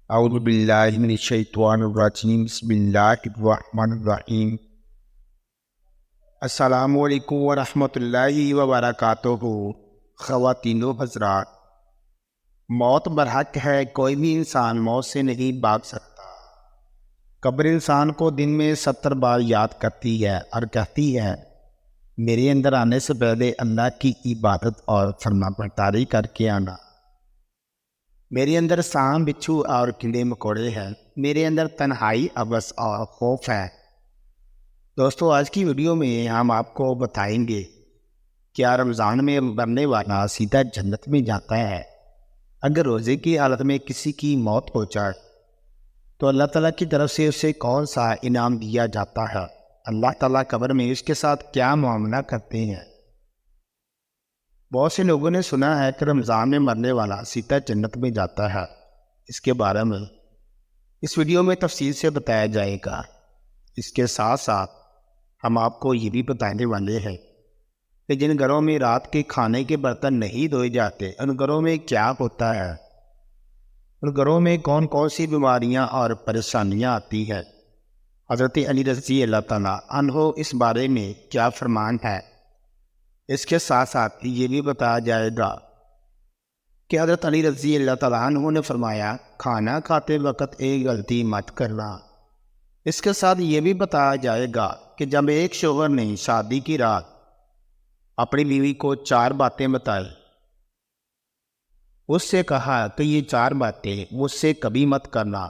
اعوذ باللہ من الشیطان الرجیم بسم اللہ الرحمن الرحیم۔ السلام علیکم ورحمۃ اللہ وبرکاتہ۔ خواتین و حضرات، موت برحق ہے، کوئی بھی انسان موت سے نہیں بھاگ سکتا۔ قبر انسان کو دن میں 70 بار یاد کرتی ہے اور کہتی ہے میرے اندر آنے سے پہلے اللہ کی عبادت اور فرما برداری کر کے آنا۔ میرے اندر سانپ بچھو اور کیڑے مکوڑے ہیں، میرے اندر تنہائی ابس اور خوف ہے۔ دوستو، آج کی ویڈیو میں ہم آپ کو بتائیں گے کیا رمضان میں مرنے والا سیدھا جنت میں جاتا ہے؟ اگر روزے کی حالت میں کسی کی موت ہو جائے تو اللہ تعالیٰ کی طرف سے اسے کون سا انعام دیا جاتا ہے؟ اللہ تعالیٰ قبر میں اس کے ساتھ کیا معاملہ کرتے ہیں؟ بہت سے لوگوں نے سنا ہے کہ رمضان میں مرنے والا سیدھا جنت میں جاتا ہے۔ اس کے بارے میں اس ویڈیو میں تفصیل سے بتایا جائے گا۔ اس کے ساتھ ساتھ ہم آپ کو یہ بھی بتانے والے ہیں کہ جن گھروں میں رات کے کھانے کے برتن نہیں دھوئے جاتے، ان گھروں میں کیا ہوتا ہے، ان گھروں میں کون کون سی بیماریاں اور پریشانیاں آتی ہیں۔ حضرت علی رضی اللہ تعالیٰ عنہ اس بارے میں کیا فرمان ہے، اس کے ساتھ ساتھ یہ بھی بتایا جائے گا کہ حضرت علی رضی اللہ تعالیٰ عنہ نے فرمایا کھانا کھاتے وقت ایک غلطی مت کرنا۔ اس کے ساتھ یہ بھی بتایا جائے گا کہ جب ایک شوہر نے شادی کی رات اپنی بیوی کو 4 باتیں بتائی، اس سے کہا کہ یہ 4 باتیں مجھ سے کبھی مت کرنا،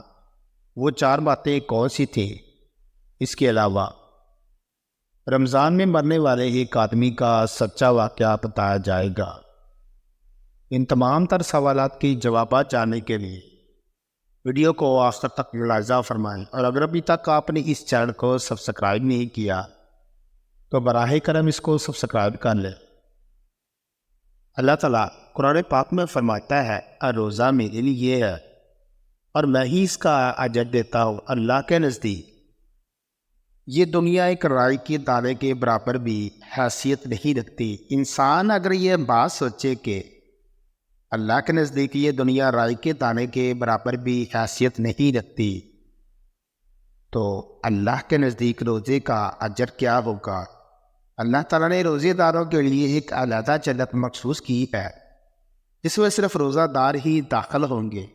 وہ 4 باتیں کون سی تھیں؟ اس کے علاوہ رمضان میں مرنے والے ایک آدمی کا سچا واقعہ بتایا جائے گا۔ ان تمام تر سوالات کی جوابات جاننے کے لیے ویڈیو کو آخر تک ملاحظہ فرمائیں، اور اگر ابھی تک آپ نے اس چینل کو سبسکرائب نہیں کیا تو براہ کرم اس کو سبسکرائب کر لیں۔ اللہ تعالیٰ قرآن پاک میں فرماتا ہے روزہ میرے لیے ہے اور میں ہی اس کا اجر دیتا ہوں اللہ کے نزدیک یہ دنیا ایک رائی کے دانے کے برابر بھی حیثیت نہیں رکھتی۔ انسان اگر یہ بات سوچے کہ اللہ کے نزدیک یہ دنیا رائی کے دانے کے برابر بھی حیثیت نہیں رکھتی تو اللہ کے نزدیک روزے کا اجر کیا ہوگا؟ اللہ تعالیٰ نے روزے داروں کے لیے ایک علیحدہ جنت مخصوص کی ہے جس میں صرف روزہ دار ہی داخل ہوں گے۔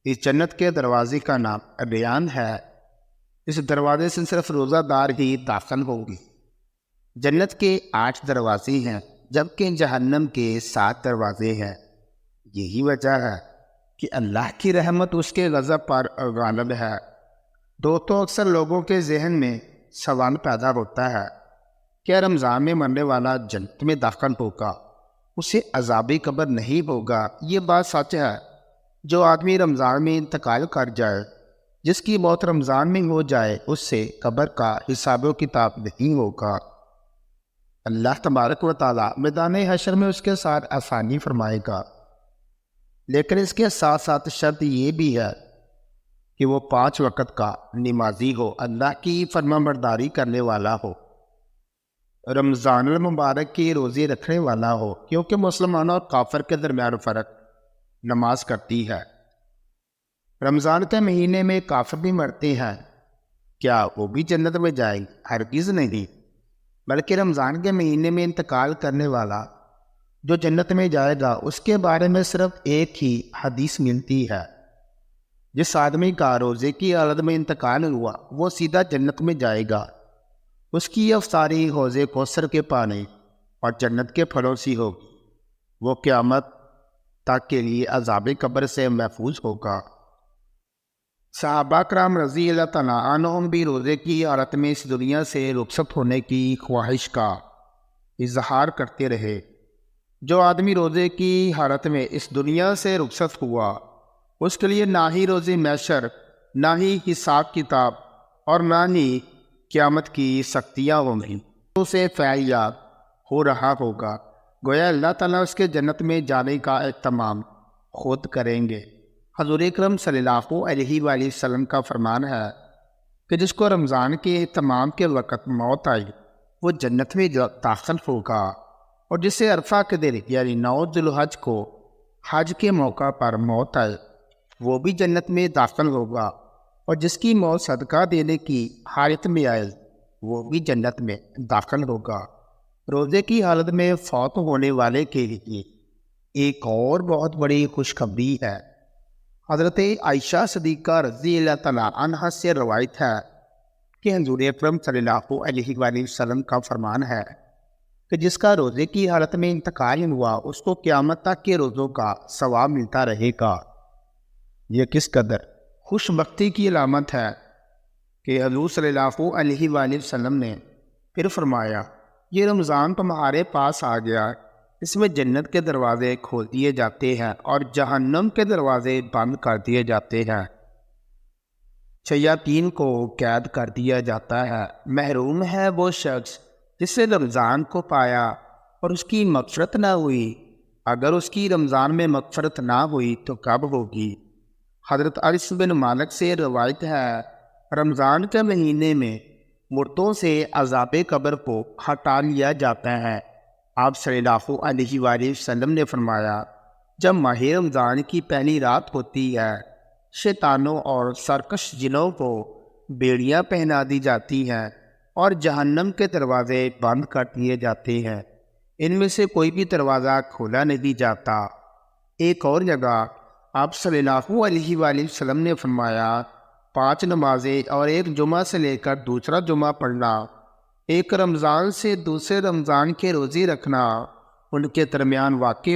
اس جنت کے دروازے کا نام ریان ہے۔ اس دروازے سے صرف روزہ دار ہی داخل ہوں گے۔ جنت کے 8 دروازے ہیں جبکہ جہنم کے 7 دروازے ہیں۔ یہی وجہ ہے کہ اللہ کی رحمت اس کے غضب پر غالب ہے۔ دوستوں، اکثر لوگوں کے ذہن میں سوال پیدا ہوتا ہے کیا رمضان میں مرنے والا جنت میں داخل ہوگا، اسے عذاب قبر نہیں ہوگا؟ یہ بات سچ ہے۔ جو آدمی رمضان میں انتقال کر جائے، جس کی موت رمضان میں ہو جائے، اس سے قبر کا حساب و کتاب نہیں ہوگا۔ اللہ تبارک و تعالیٰ میدان حشر میں اس کے ساتھ آسانی فرمائے گا، لیکن اس کے ساتھ ساتھ شرط یہ بھی ہے کہ وہ 5 وقت کا نمازی ہو، اللہ کی فرما برداری کرنے والا ہو، رمضان المبارک کی روزے رکھنے والا ہو، کیونکہ مسلمان اور کافر کے درمیان فرق نماز کرتی ہے۔ رمضان کے مہینے میں کافر بھی مرتے ہیں، کیا وہ بھی جنت میں جائیں گے؟ ہرگز نہیں، بلکہ رمضان کے مہینے میں انتقال کرنے والا جو جنت میں جائے گا اس کے بارے میں صرف ایک ہی حدیث ملتی ہے۔ جس آدمی کا روزے کی حالت میں انتقال ہوا وہ سیدھا جنت میں جائے گا، اس کی افطاری حوض کوثر کے پانی اور جنت کے پھلوں سی ہوگی، وہ قیامت تک کے لیے عذاب قبر سے محفوظ ہوگا۔ صحابہ کرام رضی اللہ تعالیٰ عنہم بھی روزے کی حالت میں اس دنیا سے رخصت ہونے کی خواہش کا اظہار کرتے رہے۔ جو آدمی روزے کی حالت میں اس دنیا سے رخصت ہوا اس کے لیے نہ ہی روزے محشر، نہ ہی حساب کتاب اور نہ ہی قیامت کی سختیاں ہوں گی، اسے فیاض ہو رہا ہوگا۔ گویا اللہ تعالیٰ اس کے جنت میں جانے کا اہتمام خود کریں گے۔ حضور اکرم صلی اللہ علیہ وآلہ وسلم کا فرمان ہے کہ جس کو رمضان کے اہتمام کے وقت موت آئی وہ جنت میں داخل ہوگا، اور جسے عرفہ کے دن یعنی 9 ذوالحج کو حج کے موقع پر موت آئے وہ بھی جنت میں داخل ہوگا، اور جس کی موت صدقہ دینے کی حالت میں آئے وہ بھی جنت میں داخل ہوگا۔ روزے کی حالت میں فوت ہونے والے کے لیے ایک اور بہت بڑی خوشخبری ہے۔ حضرت عائشہ صدیقہ رضی اللہ تعالیٰ عنہا سے روایت ہے کہ حضور اکرم صلی اللہ علیہ وآلہ وسلم کا فرمان ہے کہ جس کا روزے کی حالت میں انتقال ہوا اس کو قیامت تک کے روزوں کا ثواب ملتا رہے گا۔ یہ کس قدر خوش بختی کی علامت ہے کہ حضور صلی اللہ علیہ وآلہ وسلم نے پھر فرمایا، یہ رمضان تمہارے پاس آ گیا، اس میں جنت کے دروازے کھول دیے جاتے ہیں اور جہنم کے دروازے بند کر دیے جاتے ہیں، شیاطین کو قید کر دیا جاتا ہے۔ محروم ہے وہ شخص جس نے رمضان کو پایا اور اس کی مغفرت نہ ہوئی۔ اگر اس کی رمضان میں مغفرت نہ ہوئی تو کب ہوگی؟ حضرت انس بن مالک سے روایت ہے، رمضان کے مہینے میں مردوں سے عذاب قبر کو ہٹا لیا جاتا ہے۔ آپ صلی اللہ علیہ وآلہ وسلم نے فرمایا، جب ماہ رمضان کی پہلی رات ہوتی ہے شیطانوں اور سرکش جنوں کو بیڑیاں پہنا دی جاتی ہیں اور جہنم کے دروازے بند کر دیے جاتے ہیں، ان میں سے کوئی بھی دروازہ کھولا نہیں جاتا۔ ایک اور جگہ آپ صلی اللہ علیہ وآلہ وسلم نے فرمایا، 5 نمازیں اور ایک جمعہ سے لے کر دوسرا جمعہ پڑھنا، ایک رمضان سے دوسرے رمضان کے روزے رکھنا، ان کے درمیان واقع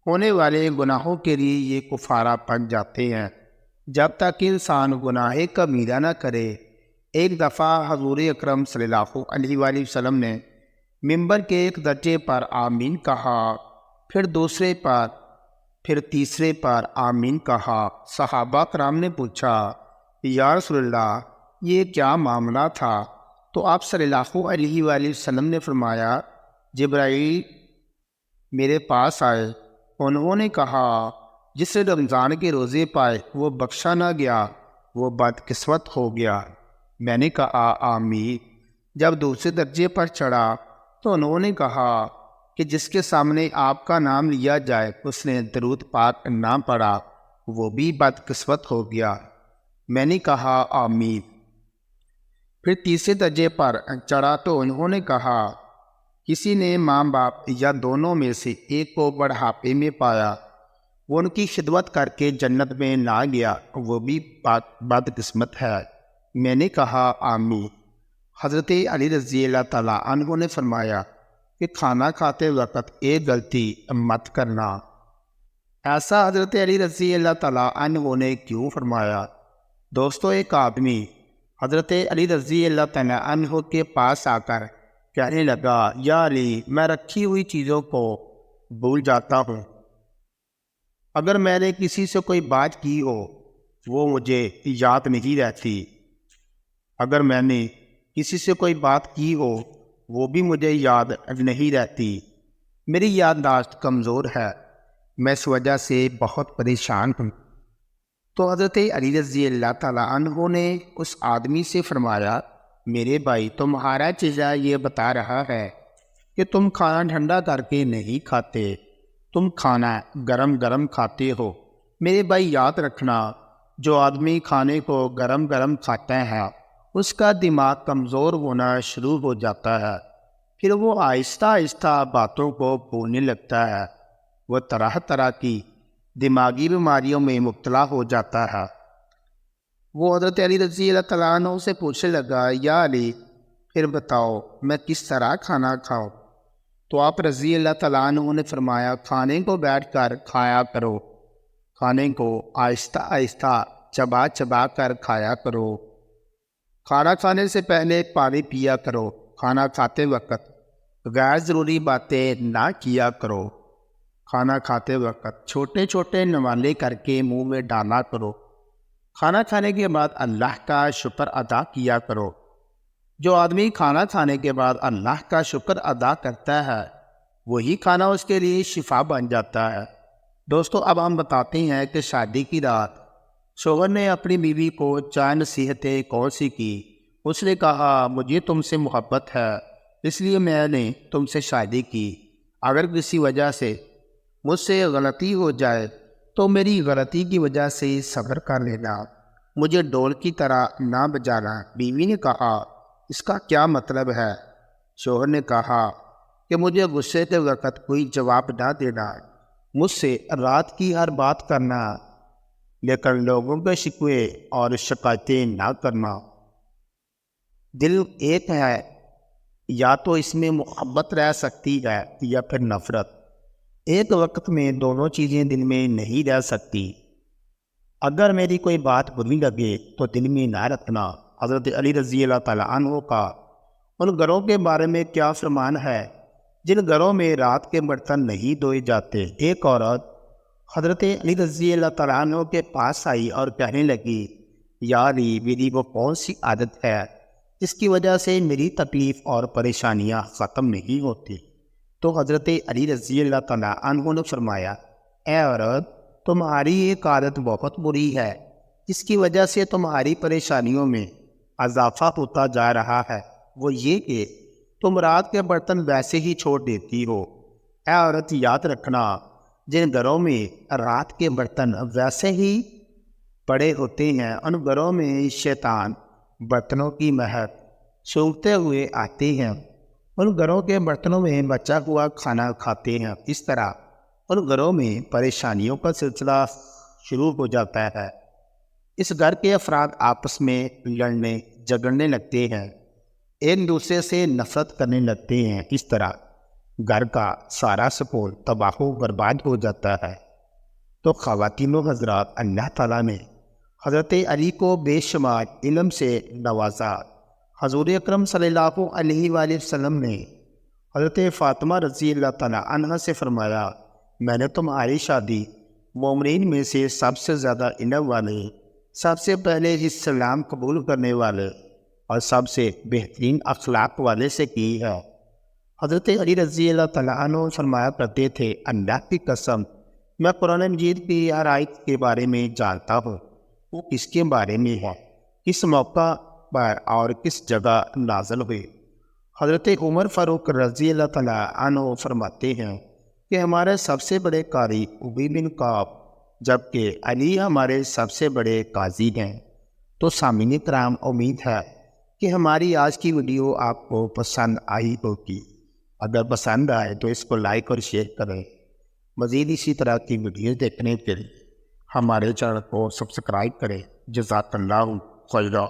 ہونے والے گناہوں کے لیے یہ کفارہ بن جاتے ہیں جب تک انسان گناہ کبیرہ نہ کرے۔ ایک دفعہ حضور اکرم صلی اللہ علیہ وآلہ وسلم نے ممبر کے ایک درجے پر آمین کہا، پھر دوسرے پر، پھر تیسرے پر آمین کہا۔ صحابہ کرام نے پوچھا، یا رسول اللہ یہ کیا معاملہ تھا؟ تو آپ صلی اللہ علیہ وآلہ وسلم نے فرمایا، جبرائیل میرے پاس آئے، انہوں نے کہا، جس نے رمضان کے روزے پائے وہ بخشا نہ گیا، وہ بدقسمت ہو گیا۔ میں نے کہا آمین۔ جب دوسرے درجے پر چڑھا تو انہوں نے کہا کہ جس کے سامنے آپ کا نام لیا جائے اس نے درود پاک نہ پڑھا، وہ بھی بدقسمت ہو گیا۔ میں نے کہا آمین۔ پھر تیسرے درجے پر چڑھا تو انہوں نے کہا، کسی نے ماں باپ یا دونوں میں سے ایک کو بڑھاپے میں پایا، وہ ان کی خدمت کر کے جنت میں نہ گیا، وہ بھی بدقسمت ہے۔ میں نے کہا آمین۔ حضرت علی رضی اللہ تعالیٰ عنہ نے فرمایا کہ کھانا کھاتے وقت ایک غلطی مت کرنا۔ ایسا حضرت علی رضی اللہ تعالیٰ عنہ نے کیوں فرمایا؟ دوستو، ایک آدمی حضرت علی رضی اللہ تعالیٰ عنہ کے پاس آ کر کہنے لگا، یا علی، میں رکھی ہوئی چیزوں کو بھول جاتا ہوں، اگر میں نے کسی سے کوئی بات کی ہو وہ مجھے یاد نہیں رہتی، اگر میں نے کسی سے کوئی بات کی ہو وہ بھی مجھے یاد نہیں رہتی، میری یادداشت کمزور ہے، میں اس وجہ سے بہت پریشان ہوں۔ تو حضرت علی رضی اللہ تعالیٰ عنہ نے اس آدمی سے فرمایا، میرے بھائی، تمہارا چہرہ یہ بتا رہا ہے کہ تم کھانا ٹھنڈا کر کے نہیں کھاتے، تم کھانا گرم گرم کھاتے ہو۔ میرے بھائی یاد رکھنا، جو آدمی کھانے کو گرم گرم کھاتا ہے اس کا دماغ کمزور ہونا شروع ہو جاتا ہے، پھر وہ آہستہ آہستہ باتوں کو بھولنے لگتا ہے، وہ طرح طرح کی دماغی بیماریوں میں مبتلا ہو جاتا ہے۔ وہ حضرت علی رضی اللہ تعالیٰ عنہ سے پوچھنے لگا، یا علی، پھر بتاؤ میں کس طرح کھانا کھاؤں؟ تو آپ رضی اللہ تعالیٰ عنہ نے فرمایا، کھانے کو بیٹھ کر کھایا کرو، کھانے کو آہستہ آہستہ چبا چبا کر کھایا کرو، کھانا کھانے سے پہلے پانی پیا کرو، کھانا کھاتے وقت غیر ضروری باتیں نہ کیا کرو، کھانا کھاتے وقت چھوٹے چھوٹے نوالے کر کے منہ میں ڈالا کرو، کھانا کھانے کے بعد اللہ کا شکر ادا کیا کرو۔ جو آدمی کھانا کھانے کے بعد اللہ کا شکر ادا کرتا ہے وہی کھانا اس کے لیے شفا بن جاتا ہے۔ دوستو، اب ہم بتاتے ہیں کہ شادی کی رات شوہر نے اپنی بیوی کو 4 نصیحتیں کون سی کی۔ اس نے کہا، مجھے تم سے محبت ہے اس لیے میں نے تم سے شادی کی، اگر کسی وجہ سے مجھ سے غلطی ہو جائے تو میری غلطی کی وجہ سے صبر کر لینا، مجھے ڈول کی طرح نہ بجانا۔ بیوی نے کہا، اس کا کیا مطلب ہے؟ شوہر نے کہا کہ مجھے غصے کے وقت کوئی جواب نہ دینا، مجھ سے رات کی ہر بات کرنا، لیکن لوگوں کے شکوے اور شکایتیں نہ کرنا۔ دل ایک ہے، یا تو اس میں محبت رہ سکتی ہے یا پھر نفرت۔ ایک وقت میں دونوں چیزیں دل میں نہیں رہ سکتی۔ اگر میری کوئی بات بری لگے تو دل میں نہ رکھنا۔ حضرت علی رضی اللہ تعالیٰ عنہ کا ان گھروں کے بارے میں کیا فرمان ہے جن گھروں میں رات کے برتن نہیں دھوئے جاتے؟ ایک عورت حضرت علی رضی اللہ تعالیٰ عنہ کے پاس آئی اور کہنے لگی، یا علی، میری وہ کون سی عادت ہے جس کی وجہ سے میری تکلیف اور پریشانیاں ختم نہیں ہوتی؟ تو حضرت علی رضی اللہ تعالیٰ عنہ نے فرمایا، اے عورت، تمہاری ایک عادت بہت بری ہے جس کی وجہ سے تمہاری پریشانیوں میں اضافہ ہوتا جا رہا ہے، وہ یہ کہ تم رات کے برتن ویسے ہی چھوڑ دیتی ہو۔ اے عورت، یاد رکھنا، جن گھروں میں رات کے برتن ویسے ہی پڑے ہوتے ہیں ان گھروں میں شیطان برتنوں کی مہک سونگھتے ہوئے آتے ہیں، ان گھروں کے برتنوں میں بچا ہوا کھانا کھاتے ہیں۔ اس طرح ان گھروں میں پریشانیوں کا سلسلہ شروع ہو جاتا ہے۔ اس گھر کے افراد آپس میں لڑنے جھگڑنے لگتے ہیں، ایک دوسرے سے نفرت کرنے لگتے ہیں۔ اس طرح گھر کا سارا سکون تباہ و برباد ہو جاتا ہے۔ تو خواتین و حضرات، اللہ تعالیٰ نے حضرت علی کو بے شمار علم سے نوازا۔ حضور اکرم صلی اللہ علیہ وآلہ وسلم نے حضرت فاطمہ رضی اللہ تعالیٰ عنہ سے فرمایا، میں نے تمہاری شادی مومنین میں سے سب سے زیادہ علم والے، سب سے پہلے اسلام قبول کرنے والے اور سب سے بہترین اخلاق والے سے کی ہے۔ حضرت علی رضی اللہ تعالیٰ عنہ فرمایا کرتے تھے، اللہ کی قسم، میں قرآن مجید کی ہر آیت کے بارے میں جانتا ہوں، وہ کس کے بارے میں ہے، کس موقع پر اور کس جگہ نازل ہوئی۔ حضرت عمر فاروق رضی اللہ تعالیٰ عنہ فرماتے ہیں کہ ہمارے سب سے بڑے قاری ابی بن کعب، جبکہ علی ہمارے سب سے بڑے قاضی ہیں۔ تو سامعین کرام، امید ہے کہ ہماری آج کی ویڈیو آپ کو پسند آئی ہوگی۔ اگر پسند آئے تو اس کو لائک اور شیئر کریں۔ مزید اسی طرح کی ویڈیو دیکھنے کے لیے ہمارے چینل کو سبسکرائب کریں۔ جزاک اللہ خیرا۔